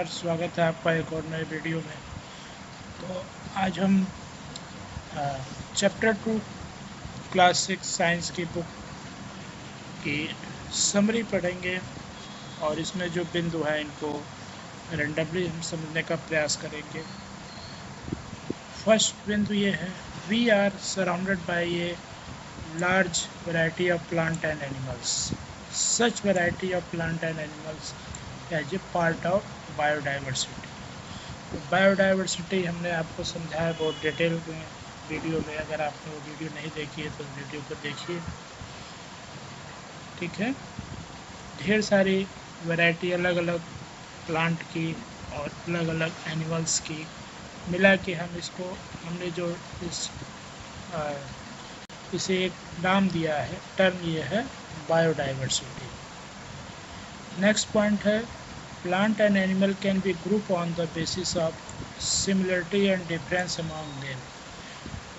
नमस्कार, स्वागत है आपका एक और नए वीडियो में। तो आज हम चैप्टर 2 क्लास 6 साइंस की बुक की समरी पढ़ेंगे और इसमें जो बिंदु है इनको रेंडमली हम समझने का प्रयास करेंगे। फर्स्ट बिंदु ये है, we are surrounded by a large variety of plant and animals. Such variety of plant and animals as a part of biodiversity. तो बायोडाइवर्सिटी हमने आपको समझाया बहुत डिटेल में वीडियो में। अगर आपने वो वीडियो नहीं देखी है तो वीडियो को देखिए, ठीक है। ढेर सारी वैरायटी अलग अलग प्लांट की और अलग अलग एनिमल्स की मिला के हमने जो इसे एक नाम दिया है, टर्म ये है बायोडाइवर्सिटी। नेक्स्ट पॉइंट है, plant and animal can be grouped on the basis of similarity and difference among them।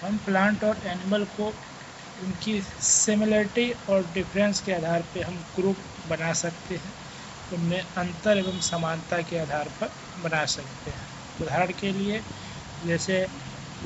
हम प्लांट और एनिमल को उनकी सिमिलरिटी और डिफरेंस के आधार पे हम ग्रुप बना सकते हैं, उनमें अंतर एवं समानता के आधार पर बना सकते हैं। उदाहरण के लिए जैसे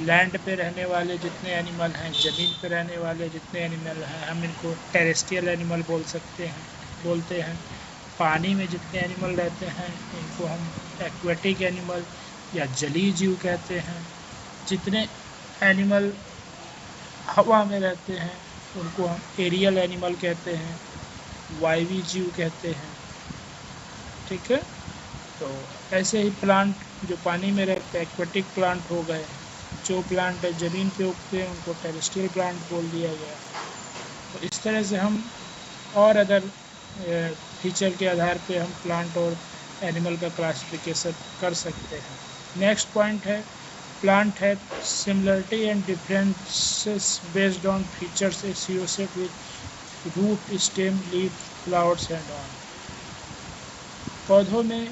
लैंड पे रहने वाले जितने एनिमल हैं, ज़मीन पे रहने वाले जितने एनिमल हैं, हम इनको टेरेस्ट्रियल एनिमल बोलते हैं। पानी में जितने एनिमल रहते हैं इनको हम एक्वेटिक एनिमल या जलीय जीव कहते हैं। जितने एनिमल हवा में रहते हैं उनको हम एरियल एनिमल कहते हैं, वायवीय जीव कहते हैं, ठीक है। तो ऐसे ही प्लांट जो पानी में रहते हैं एक्वेटिक प्लांट हो गए, जो प्लांट ज़मीन पे उगते हैं उनको टेरेस्ट्रियल प्लांट बोल दिया गया। तो इस तरह से हम और अदर फीचर के आधार पे हम प्लांट और एनिमल का क्लासिफिकेशन कर सकते हैं। नेक्स्ट पॉइंट है, प्लांट है similarity and differences based on features associated with root, stem, leaf, flowers and on. पौधों में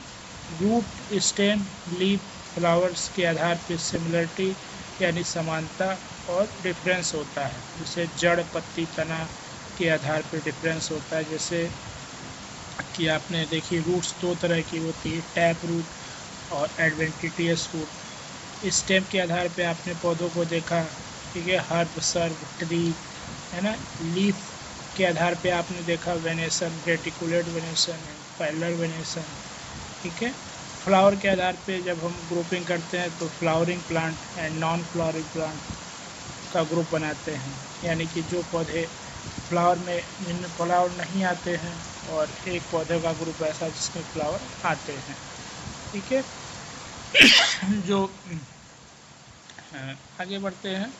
रूट, स्टेम, लीफ, फ्लावर्स के आधार पे सिमिलरिटी यानी समानता और डिफरेंस होता है। जैसे जड़, पत्ती, तना के आधार पर डिफरेंस होता है। जैसे कि आपने देखी रूट्स दो तरह की होती है, टैप रूट और एडवेंटिशियस रूट। स्टेम के आधार पे आपने पौधों को देखा, ठीक है, हर्ब, सर्ब, ट्री, है ना। लीफ के आधार पे आपने देखा venation, reticulate venation, parallel venation, ठीक है। फ्लावर के आधार पे जब हम ग्रुपिंग करते हैं तो flowering plant and non flowering plant का ग्रुप बनाते हैं, यानी कि जो पौधे फ्लावर में जिनमें फ्लावर नहीं आते हैं और एक पौधे का ग्रुप ऐसा जिसमें फ्लावर आते हैं, ठीक है। जो आगे बढ़ते हैं,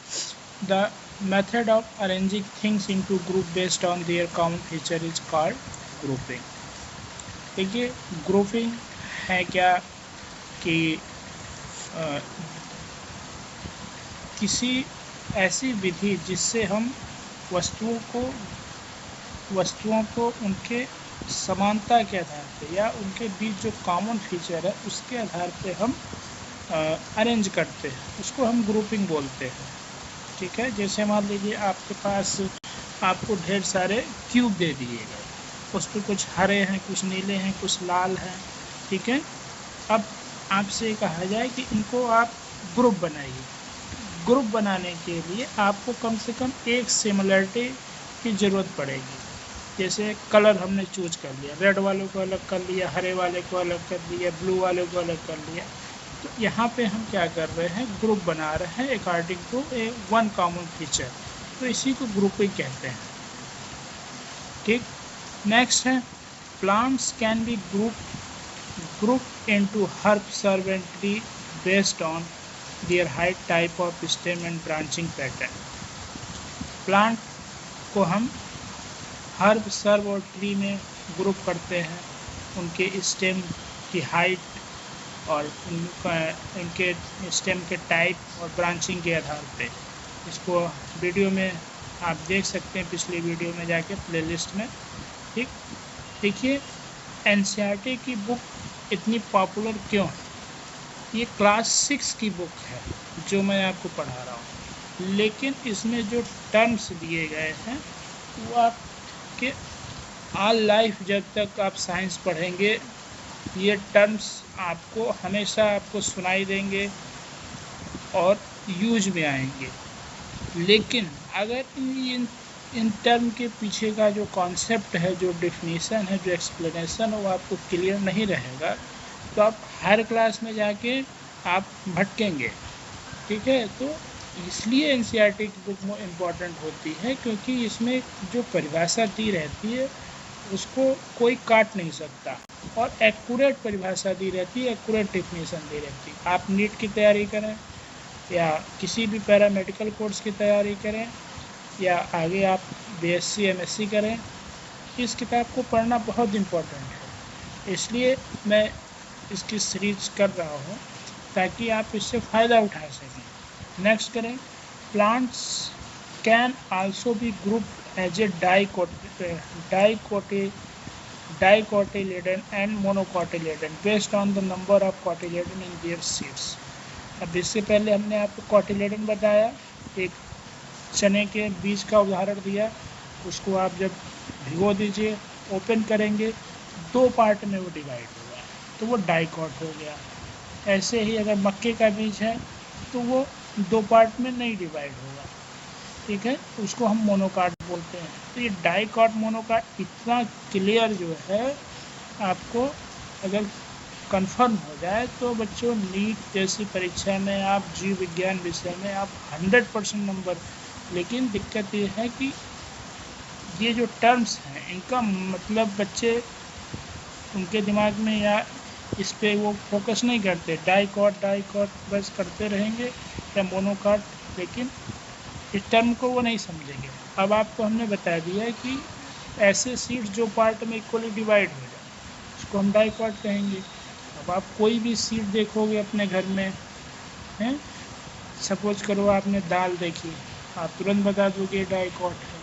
the method of arranging things into group based on their common feature is called grouping. देखिए ग्रुपिंग है क्या कि किसी ऐसी विधि जिससे हम वस्तुओं को उनके समानता के आधार पे या उनके बीच जो कॉमन फीचर है उसके आधार पे हम अरेंज करते हैं, उसको हम ग्रुपिंग बोलते हैं, ठीक है। जैसे मान लीजिए आपके पास आपको ढेर सारे क्यूब दे दिए गए, उस पर कुछ हरे हैं, कुछ नीले हैं, कुछ लाल हैं, ठीक है। अब आपसे कहा जाए कि इनको आप ग्रुप बनाइए। ग्रुप बनाने के लिए आपको कम से कम एक सिमिलरिटी की ज़रूरत पड़ेगी। जैसे कलर हमने चूज कर लिया, रेड वालों को अलग कर लिया, हरे वाले को अलग कर लिया, ब्लू वाले को अलग कर लिया। तो यहाँ पे हम क्या कर रहे हैं, ग्रुप बना रहे हैं according to a one common feature. तो इसी को ग्रुपिंग कहते हैं, ठीक। नेक्स्ट है, plants can be group into herb, shrub and tree based on their height, type of stem and branching pattern. Plant को हम हर्ब, सर्ब और ट्री में ग्रुप करते हैं उनके स्टेम की हाइट और उनके स्टेम के टाइप और ब्रांचिंग के आधार पे। इसको वीडियो में आप देख सकते हैं, पिछली वीडियो में जाके प्लेलिस्ट में, ठीक। देखिए एनसीईआरटी की बुक इतनी पॉपुलर क्यों है? ये क्लास 6 की बुक है जो मैं आपको पढ़ा रहा हूँ, लेकिन इसमें जो टर्म्स दिए गए हैं वो आपके ऑल लाइफ जब तक आप साइंस पढ़ेंगे ये टर्म्स आपको हमेशा आपको सुनाई देंगे और यूज में आएंगे, लेकिन अगर इन टर्म के पीछे का जो कॉन्सेप्ट है, जो डेफिनेशन है, जो एक्सप्लेनेशन है, वो आपको क्लियर नहीं रहेगा तो आप हर क्लास में जाके आप भटकेंगे। ठीक है, तो इसलिए एनसीईआरटी की बुक इम्पॉर्टेंट होती है, क्योंकि इसमें जो परिभाषा दी रहती है उसको कोई काट नहीं सकता, और एक्यूरेट परिभाषा दी रहती है, एक्यूरेट डेफिनेशन दी रहती है। आप नीट की तैयारी करें या किसी भी पैरामेडिकल कोर्स की तैयारी करें या आगे आप बीएससी एमएससी करें, इस किताब को पढ़ना बहुत इम्पोर्टेंट है। इसलिए मैं इसकी सीरीज कर रहा हूँ ताकि आप इससे फ़ायदा उठा सकें। नेक्स्ट करें, plants can also be grouped as a dicotyledon and monocotyledon based on the number of cotyledon in their seeds। अब इससे पहले हमने आपको कॉटिलेडन बताया, एक चने के बीज का उदाहरण दिया, उसको आप जब भिगो दीजिए, ओपन करेंगे, 2 पार्ट में वो डिवाइड होगा तो वो डाइकॉट हो गया। ऐसे ही अगर मक्के का बीज है तो वो 2 पार्ट में नहीं डिवाइड होगा, ठीक है, उसको हम मोनोकाट बोलते हैं। तो ये डाइकॉट मोनोकाट इतना क्लियर जो है आपको अगर कंफर्म हो जाए तो बच्चों नीट जैसी परीक्षा में आप जीव विज्ञान विषय में आप 100% नंबर। लेकिन दिक्कत ये है कि ये जो टर्म्स हैं इनका मतलब बच्चे उनके दिमाग में या इस पे वो फोकस नहीं करते, डाइकॉट बस करते रहेंगे या मोनोकाट, लेकिन इस टर्म को वो नहीं समझेंगे। अब आपको हमने बता दिया कि ऐसे सीड्स जो पार्ट में इक्वली डिवाइड हो जाए उसको हम डाइकॉट कहेंगे। अब आप कोई भी सीड देखोगे अपने घर में, हैं, सपोज करो आपने दाल देखी, आप तुरंत बता दोगे डाइकॉट है,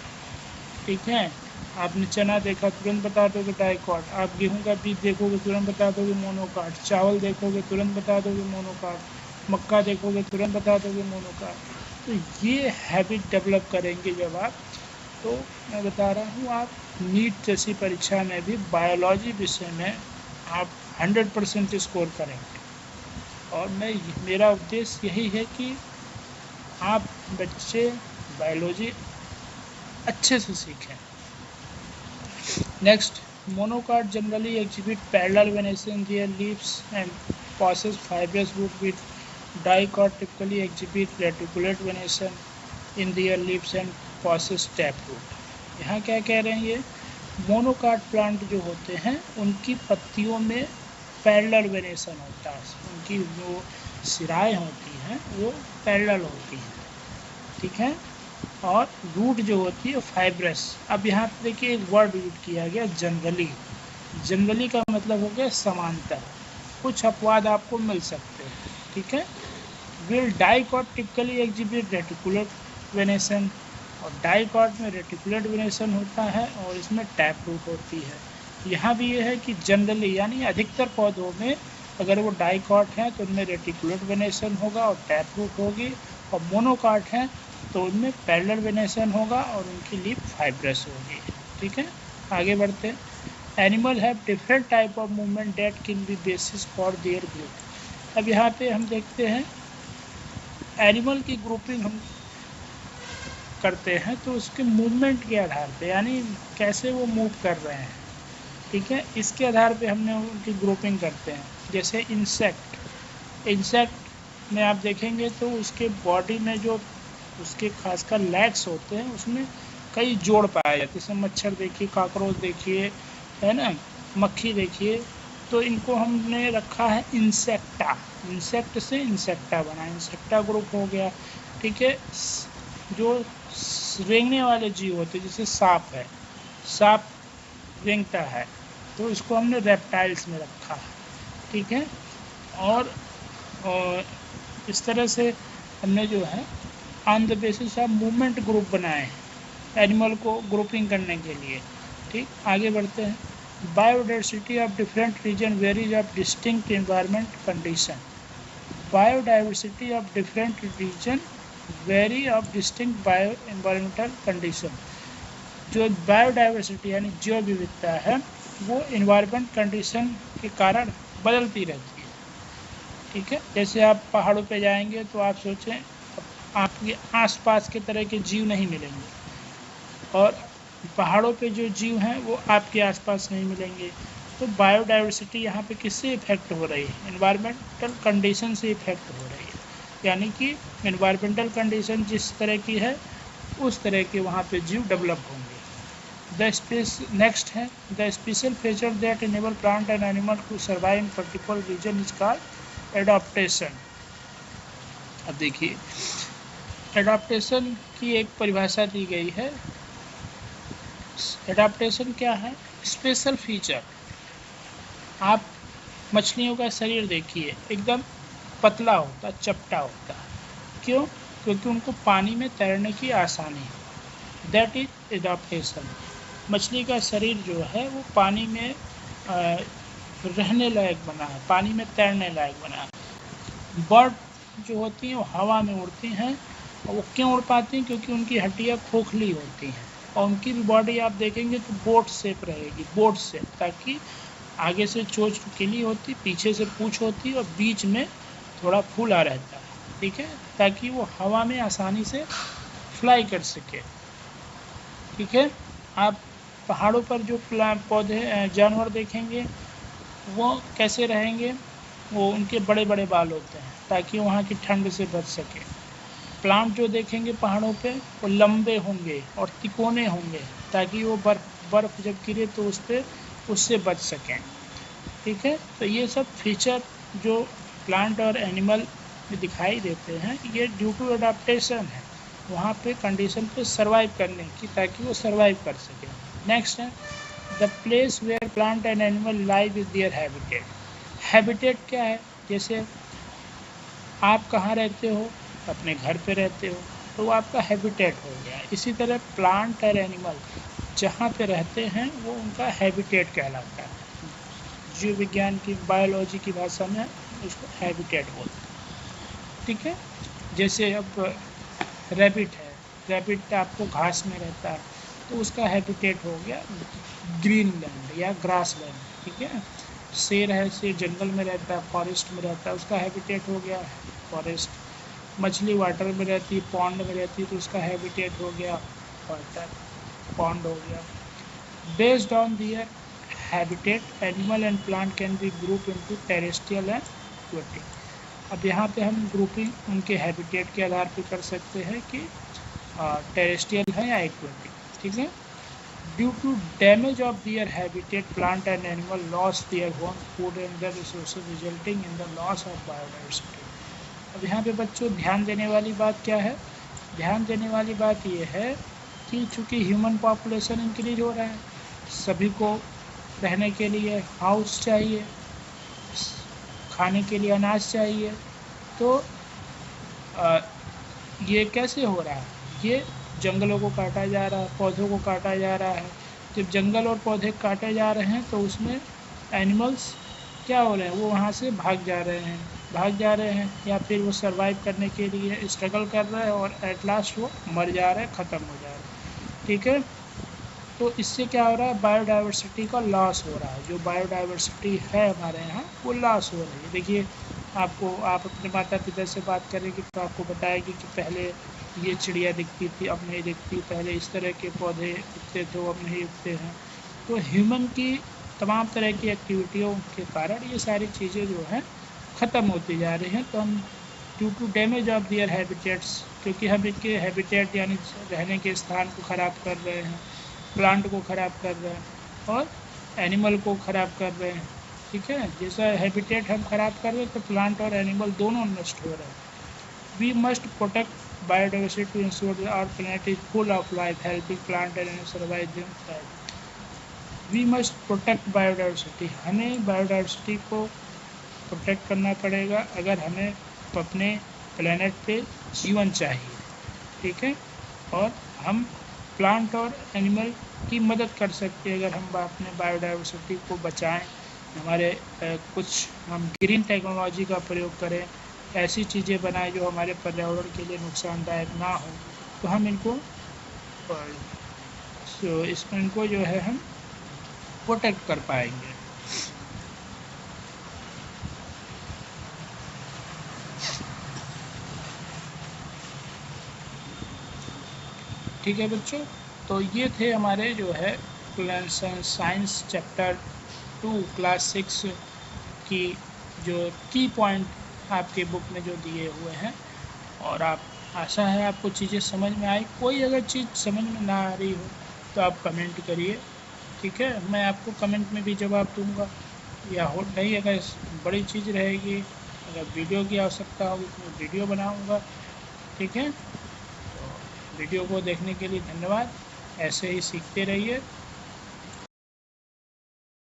ठीक है। आपने चना देखा, तुरंत बता दोगे डाइकॉट। आप गेहूं का बीज देखोगे, तुरंत बता दोगे मोनोकाट। चावल देखोगे, तुरंत बता दोगे मोनोकाट। मक्का देखोगे, तुरंत बता दोगे मोनोकाट। तो ये हैबिट डेवलप करेंगे जब आप, तो मैं बता रहा हूँ आप नीट जैसी परीक्षा में भी बायोलॉजी विषय में आप 100% स्कोर करेंगे। और मेरा उद्देश्य यही है कि आप बच्चे बायोलॉजी अच्छे से सीखें। Next, monocot generally exhibit parallel venation in their leaves and possess fibrous root with dicot typically exhibit reticulate venation in their leaves and possess taproot। यहाँ क्या कह रहे हैं, ये मोनोकाट प्लांट जो होते हैं उनकी पत्तियों में पैरेलल वेनेशन होता है, उनकी जो सिराएं होती हैं वो पैरेलल होती हैं, ठीक है, और रूट जो होती है फाइब्रस। अब यहाँ पे देखिए एक वर्ड यूज किया गया जनरली। जनरली का मतलब हो गया समांतर, कुछ अपवाद आपको मिल सकते हैं, ठीक है। Will dicot typically exhibit reticular venation, और डाइकॉट में रेटिकुलर वेनेशन होता है और इसमें टैप रूट होती है। यहाँ भी ये है कि जनरली यानी अधिकतर पौधों में अगर वो डाइकॉट हैं तो उनमें रेटिकुलर वेनेशन होगा और टैप रूट होगी, और मोनोकाट हैं तो उनमें पैरेलल वेनेशन होगा और उनकी लीफ फाइब्रस होगी, ठीक है। आगे बढ़ते हैं। Animal have different type of movement date can be basis for their group. अब यहाँ पे हम देखते हैं एनिमल की ग्रुपिंग हम करते हैं तो उसके मूवमेंट के आधार पे, यानी कैसे वो मूव कर रहे हैं, ठीक है, इसके आधार पे हमने उनकी ग्रुपिंग करते हैं। जैसे इंसेक्ट में आप देखेंगे तो उसके बॉडी में जो उसके खासकर लेग्स होते हैं उसमें कई जोड़ पाए जाते हैं। जैसे मच्छर देखिए, काकरोच देखिए, है ना, मक्खी देखिए, तो इनको हमने रखा है इंसेक्टा। इंसेक्ट से इंसेक्टा बना, इंसेक्टा ग्रुप हो गया, ठीक है। जो रेंगने वाले जीव होते हैं जैसे सांप है, सांप रेंगता है तो इसको हमने रेप्टाइल्स में रखा है, ठीक है। और इस तरह से हमने जो है on the basis of movement group बनाए हैं एनिमल को ग्रुपिंग करने के लिए, ठीक। आगे बढ़ते हैं। Biodiversity of different region varies of distinct environment condition. Biodiversity of different region very of distinct bio environmental condition. जो बायोडाइवर्सिटी यानी जैव विविधता है वो इन्वायरमेंट कंडीशन के कारण बदलती रहती है। ठीक है, जैसे आप पहाड़ों पे जाएंगे तो आप सोचें आपके आसपास के तरह के जीव नहीं मिलेंगे, और पहाड़ों पे जो जीव हैं वो आपके आसपास नहीं मिलेंगे। तो बायोडाइवर्सिटी यहाँ पे किससे इफेक्ट हो रही है? इन्वायरमेंटल कंडीशन से इफेक्ट हो रही है, यानी कि इन्वायरमेंटल कंडीशन जिस तरह की है उस तरह के वहाँ पे जीव डेवलप होंगे। नेक्स्ट है the special feature that enable plant and animal to survive in particular region is called adaptation. अब देखिए, एडाप्टेशन की एक परिभाषा दी गई है। एडाप्टेशन क्या है? Special feature. आप मछलियों का शरीर देखिए, एकदम पतला होता, चपटा होता। क्यों? क्योंकि उनको पानी में तैरने की आसानी है। That is adaptation. मछली का शरीर जो है वो पानी में रहने लायक बना है, पानी में तैरने लायक बना है। बर्ड जो होती हैं वो हवा में उड़ती हैं, और वो क्यों उड़ पाती हैं? क्योंकि उनकी हड्डियाँ खोखली होती हैं, और उनकी भी बॉडी आप देखेंगे तो बोट शेप रहेगी, बोट शेप, ताकि आगे से चोंच गिली होती, पीछे से पूँछ होती और बीच में थोड़ा फूला रहता है। ठीक है, ताकि वो हवा में आसानी से फ्लाई कर सके। ठीक है, आप पहाड़ों पर जो पौधे जानवर देखेंगे वो कैसे रहेंगे? वो उनके बड़े बड़े बाल होते हैं ताकि वहाँ की ठंड से बच सके। प्लांट जो देखेंगे पहाड़ों पे वो लंबे होंगे और तिकोने होंगे ताकि वो बर्फ़ जब गिरे तो उससे बच सकें। ठीक है, तो ये सब फीचर जो प्लांट और एनिमल में दिखाई देते हैं ये ड्यू टू एडाप्टेशन है, वहाँ पे कंडीशन पे सर्वाइव करने की, ताकि वो सर्वाइव कर सकें। नेक्स्ट है the place where plant and animal live is their habitat. Habitat क्या है? जैसे आप कहाँ रहते हो? अपने घर पे रहते हो, तो वो आपका हैबिटेट हो गया। इसी तरह प्लांट और एनिमल जहाँ पे रहते हैं वो उनका हैबिटेट कहलाता है। जीव विज्ञान की, बायोलॉजी की भाषा में उसको हैबिटेट बोलते हैं। ठीक है, जैसे अब रैबिट है, रैबिट आपको घास में रहता है तो उसका हैबिटेट हो गया ग्रीन लैंड या ग्रास लैंड। ठीक है, शेर है, शेर जंगल में रहता है, फॉरेस्ट में रहता है, उसका हैबिटेट हो गया फॉरेस्ट। मछली वाटर में रहती है, पॉन्ड में रहती है, तो उसका हैबिटेट हो गया वाटर, पॉन्ड हो गया। Based on their habitat animal and plant can be group into terrestrial and aquatic. अब यहाँ पे हम ग्रुपिंग उनके हैबिटेट के आधार पर कर सकते हैं कि टेरेस्ट्रियल है या एक्वेटिक। ठीक है, due to damage of their habitat plant and animal loss their home food and their resources resulting in the loss of biodiversity. अब यहाँ पे बच्चों ध्यान देने वाली बात क्या है? ध्यान देने वाली बात ये है कि चूँकि ह्यूमन पॉपुलेशन इंक्रीज हो रहा है, सभी को रहने के लिए हाउस चाहिए, खाने के लिए अनाज चाहिए, तो ये कैसे हो रहा है? ये जंगलों को काटा जा रहा है, पौधों को काटा जा रहा है। जब जंगल और पौधे काटे जा रहे हैं तो उसमें एनिमल्स क्या हो रहे हैं? वो वहाँ से भाग जा रहे हैं या फिर वो सर्वाइव करने के लिए स्ट्रगल कर रहे हैं और एट लास्ट वो मर जा रहे हैं, ख़त्म हो जा रहे हैं। ठीक है, तो इससे क्या हो रहा है? बायोडाइवर्सिटी का लॉस हो रहा है। जो बायोडाइवर्सिटी है हमारे यहाँ वो लॉस हो रही है। देखिए, आप अपने माता पिता से बात करेंगे तो आपको बताएगी कि पहले ये चिड़िया दिखती थी, अब नहीं दिखती, पहले इस तरह के पौधे उगते थे, अब नहीं उगते हैं। तो ह्यूमन की तमाम तरह की एक्टिविटियों के कारण ये सारी चीज़ें जो हैं ख़त्म होती जा रही हैं। तो हम due to damage of their habitats, क्योंकि हम इनके हैबिटेट यानी रहने के स्थान को ख़राब कर रहे हैं, प्लांट को ख़राब कर रहे हैं और एनिमल को ख़राब कर रहे हैं। ठीक है, जैसा हैबिटेट हम ख़राब कर रहे हैं तो प्लांट और एनिमल दोनों नष्ट हो रहे हैं। We must protect biodiversity to ensure that our planet is full of life, helping plant and animal survive them thrive. We must protect biodiversity, हमें बायोडाइवर्सिटी को प्रोटेक्ट करना पड़ेगा अगर हमें अपने प्लैनेट पे जीवन चाहिए। ठीक है, और हम प्लांट और एनिमल की मदद कर सकते हैं अगर हम अपने बायोडाइवर्सिटी को बचाएं। हमारे कुछ हम ग्रीन टेक्नोलॉजी का प्रयोग करें, ऐसी चीज़ें बनाएं जो हमारे पर्यावरण के लिए नुकसानदायक ना हो, तो हम इनको तो इसमें इनको जो है हम प्रोटेक्ट कर पाएंगे। ठीक है बच्चों, तो ये थे हमारे जो है साइंस चैप्टर 2 क्लास 6 की जो की पॉइंट आपके बुक में जो दिए हुए हैं। और आप आशा है आपको चीज़ें समझ में आई। कोई अगर चीज़ समझ में ना आ रही हो तो आप कमेंट करिए, ठीक है, मैं आपको कमेंट में भी जवाब दूंगा। या हो नहीं, अगर बड़ी चीज़ रहेगी, अगर वीडियो की आवश्यकता होगी तो मैं वीडियो बनाऊंगा, ठीक है। तो वीडियो को देखने के लिए धन्यवाद। ऐसे ही सीखते रहिए।